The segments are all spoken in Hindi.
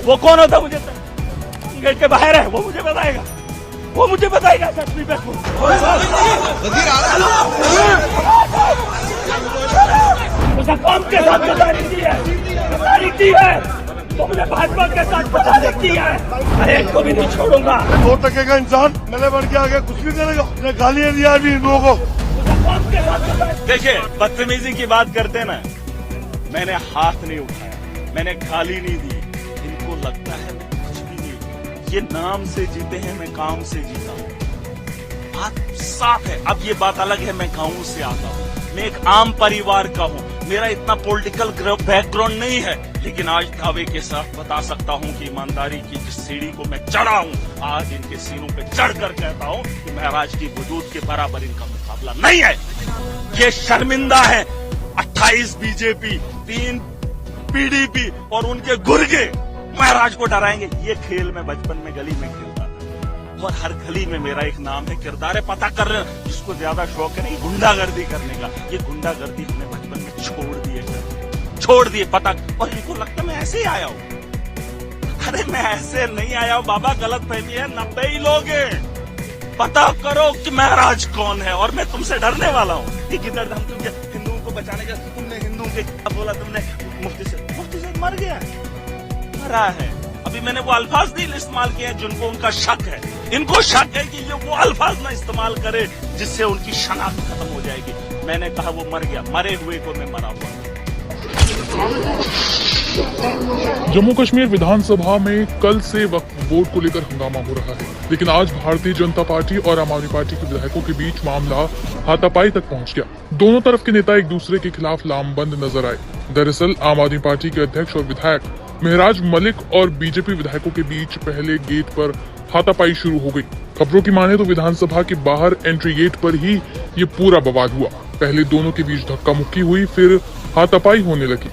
वो कौन होता मुझे गेट के बाहर है, वो मुझे बताएगा, वो मुझे बताएगा। उसे कौम के साथ गद्दारी की है, तो मुझे भाजपा के साथ गद्दारी की है, मैं एक को भी नहीं छोड़ूंगा। 2 टके का इंसान मेले बढ़ के आगे कुछ भी करेगा, उसने गालियां दिया भी हिंदुओं को। देखिए, बदतमीजी की बात करते ना, मैंने हाथ नहीं उठाया, मैंने गाली नहीं दी। इनको लगता है मैं कुछ भी नहीं, ये नाम से जीते हैं, मैं काम से जीता हूँ। बात साफ है। अब ये बात अलग है, मैं गाँव से आता हूँ, मैं एक आम परिवार का हूँ, मेरा इतना पॉलिटिकल बैकग्राउंड नहीं है, लेकिन आज दावे के साथ बता सकता हूँ कि ईमानदारी की जिस सीढ़ी को मैं चढ़ा हूँ, आज इनके सीनों पे चढ़कर कहता हूँ कि महाराज की वजूद के बराबर इनका मुकाबला नहीं है। ये शर्मिंदा है। 28 बीजेपी, 3 पीडीपी और उनके गुर्गे महाराज को डराएंगे। ये खेल मैं बचपन में गली में खेलता था और हर गली में मेरा एक नाम है, किरदार है, पता कर रहे हैं। जिसको ज्यादा शौक है नहीं गुंडागर्दी करने का, ये गुंडागर्दी हमने बचपन में छोड़ दिए पता। और इनको लगता मैं ऐसे ही आया हूँ। अरे मैं ऐसे नहीं आया हूँ बाबा, गलत फहमी है। 90 ही लोग हैं। पता करो कि महाराज कौन है और मैं तुमसे डरने वाला हूँ कि किधर हम तुम हिंदुओं को बचाने का, तुमने हिंदुओं के क्या बोला, तुमने मुफ्ती से मर गया है, मरा है। अभी मैंने वो अल्फाज नहीं इस्तेमाल किए हैं जिनको उनका शक है। इनको शक है कि ये वो अल्फाज ना इस्तेमाल करे जिससे उनकी शनाख्त खत्म हो जाएगी। मैंने कहा वो मर गया, मरे हुए को मैं मरा हुआ। जम्मू कश्मीर विधानसभा में कल से वक्फ बोर्ड को लेकर हंगामा हो रहा है, लेकिन आज भारतीय जनता पार्टी और आम आदमी पार्टी के विधायकों के बीच मामला हाथापाई तक पहुंच गया। दोनों तरफ के नेता एक दूसरे के खिलाफ लामबंद नजर आए। दरअसल आम आदमी पार्टी के अध्यक्ष और विधायक महराज मलिक और बीजेपी विधायकों के बीच पहले गेट पर हाथापाई शुरू हो गई। खबरों की माने तो विधानसभा के बाहर एंट्री गेट पर ही ये पूरा बवाल हुआ। पहले दोनों के बीच धक्का मुक्की हुई, फिर हाथापाई होने लगी।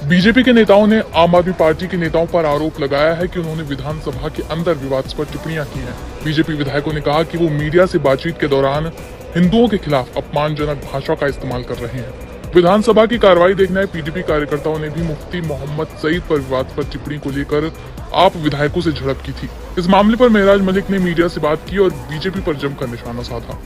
बीजेपी के नेताओं ने आम आदमी पार्टी के नेताओं पर आरोप लगाया है कि उन्होंने विधानसभा के अंदर विवादास्पद टिप्पणियां की हैं। बीजेपी विधायकों ने कहा कि वो मीडिया से बातचीत के दौरान हिंदुओं के खिलाफ अपमानजनक भाषा का इस्तेमाल कर रहे हैं। विधानसभा की कार्रवाई देखने आए पीडीपी कार्यकर्ताओं ने भी मुफ्ती मोहम्मद सईद पर विवादास्पद टिप्पणी को लेकर आप विधायकों से झड़प की थी। इस मामले पर महराज मलिक ने मीडिया से बात की और बीजेपी पर जमकर निशाना साधा।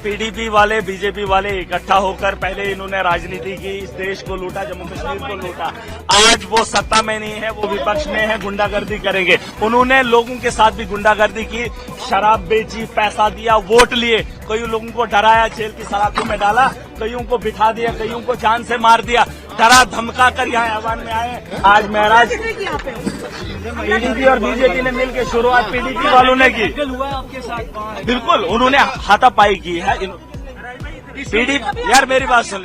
पीडीपी वाले, बीजेपी वाले इकट्ठा होकर पहले इन्होंने राजनीति की, इस देश को लूटा, जम्मू कश्मीर को लूटा। आज वो सत्ता में नहीं है, वो विपक्ष में है, गुंडागर्दी करेंगे। उन्होंने लोगों के साथ भी गुंडागर्दी की, शराब बेची, पैसा दिया, वोट लिए, कई लोगों को डराया, जेल की सलाखों में डाला, कईयों को बिठा दिया, कईयों को जान से मार दिया, डरा धमका कर यहाँ ऐवान में आए। आज महराज पीडीपी और बीजेपी ने मिलकर शुरुआत पीडीपी वालों ने की। बिल्कुल, उन्होंने हाथापाई की है। पीडीपी, यार मेरी बात सुन।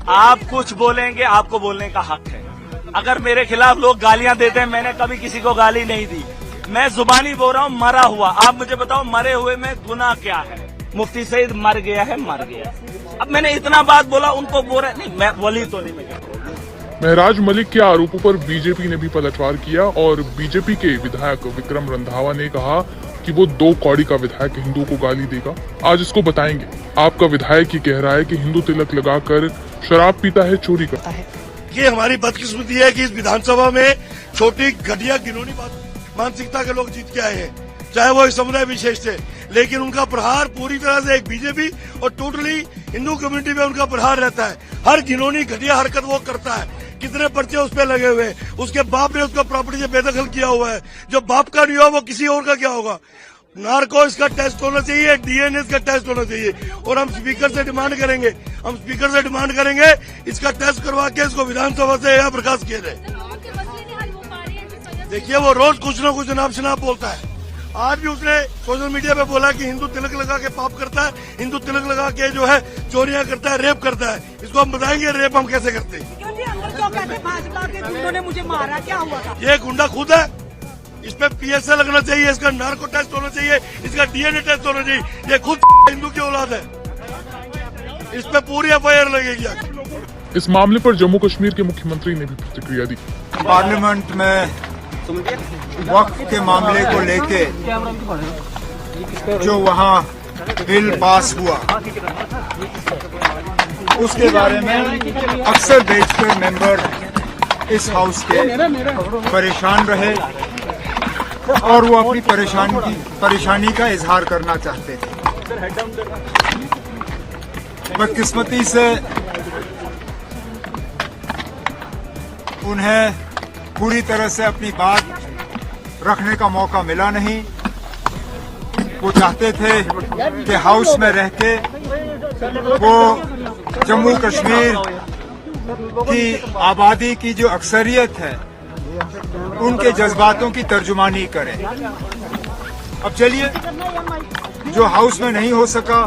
आप कुछ बोलेंगे, आपको बोलने का हक है। अगर मेरे खिलाफ लोग गालियां देते हैं, मैंने कभी किसी को गाली नहीं दी। मैं जुबानी बोल रहा हूँ, मरा हुआ। आप मुझे बताओ, मरे हुए में गुनाह क्या है? मुफ्ती सईद मर गया है, मर गया। अब मैंने इतना बात बोला, उनको बोल रहे नहीं, मैं वली तो नहीं। मैं महराज मलिक के आरोपों पर बीजेपी ने भी पलटवार किया और बीजेपी के विधायक विक्रम रंधावा ने कहा कि वो 2 कौड़ी का विधायक हिंदुओं को गाली देगा। आज इसको बताएंगे। आपका विधायक ये कह रहा है कि हिंदू तिलक लगाकर शराब पीता है, चोरी करता है। ये हमारी बदकिस्मती है कि इस विधानसभा में छोटी घटिया घिनौनी मानसिकता के लोग जीत के आए हैं, चाहे वो समुदाय विशेष थे, लेकिन उनका प्रहार पूरी तरह से एक बीजेपी और टोटली हिंदू कम्युनिटी में उनका प्रहार रहता है। हर घिनौनी घटिया हरकत वो करता है। कितने पर्चे उस पर लगे हुए, उसके बाप ने उसका प्रॉपर्टी से बेदखल किया हुआ है। जो बाप का नहीं हुआ वो किसी और का क्या होगा? नार्को इसका टेस्ट होना चाहिए, डीएनए का टेस्ट होना चाहिए। और हम स्पीकर से डिमांड करेंगे इसका टेस्ट करवा के इसको विधानसभा से यहाँ बर्खास्त किया जाए। देखिए, वो रोज कुछ न कुछ जनाब शनाब बोलता है। आज भी उसने सोशल मीडिया पे बोला कि हिंदू तिलक लगा के पाप करता है, हिंदू तिलक लगा के जो है चोरियां करता है, रेप करता है। इसको हम बताएंगे रेप हम कैसे करते हैं। वो कहते भाजपा के गुंडों ने मुझे मारा, क्या हुआ था? ये गुंडा खुद है, इस पे पीएसए लगना चाहिए, इसका नार्को टेस्ट होना चाहिए, इसका डीएनए टेस्ट होना चाहिए। ये खुद हिंदू की औलाद है, इस पे पूरी एफआईआर लगेगी। इस मामले पर जम्मू कश्मीर के मुख्यमंत्री ने भी प्रतिक्रिया दी। पार्लियामेंट में वक्फ के मामले को लेके जो वहाँ बिल पास हुआ उसके बारे में अक्सर बेशतर मेंबर इस हाउस के परेशान रहे और वो अपनी परेशानी का इजहार करना चाहते थे। बदकिस्मती से उन्हें पूरी तरह से अपनी बात रखने का मौका मिला नहीं। वो चाहते थे कि हाउस में रह के वो जम्मू कश्मीर की आबादी की जो अक्सरियत है उनके जज्बातों की तर्जुमानी करें। अब चलिए, जो हाउस में नहीं हो सका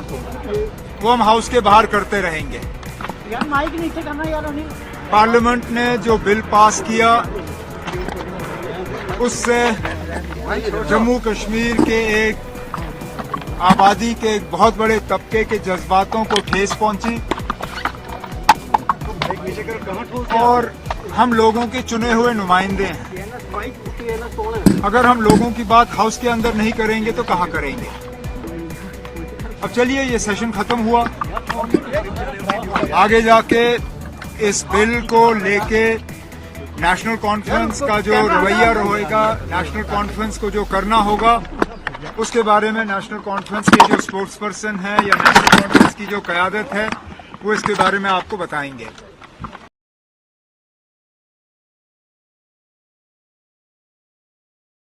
वो हम हाउस के बाहर करते रहेंगे। पार्लियामेंट ने जो बिल पास किया उससे जम्मू कश्मीर के एक आबादी के एक बहुत बड़े तबके के जज्बातों को ठेस पहुंची और हम लोगों के चुने हुए नुमाइंदे हैं। अगर हम लोगों की बात हाउस के अंदर नहीं करेंगे तो कहाँ करेंगे। अब चलिए, ये सेशन खत्म हुआ, आगे जाके इस बिल को लेके नेशनल कॉन्फ्रेंस का जो रवैया रहेगा, नेशनल कॉन्फ्रेंस को जो करना होगा उसके बारे में नेशनल कॉन्फ्रेंस के जो स्पोर्ट्स पर्सन है या नेशनल कॉन्फ्रेंस की जो क़यादत है वो इसके बारे में आपको बताएंगे।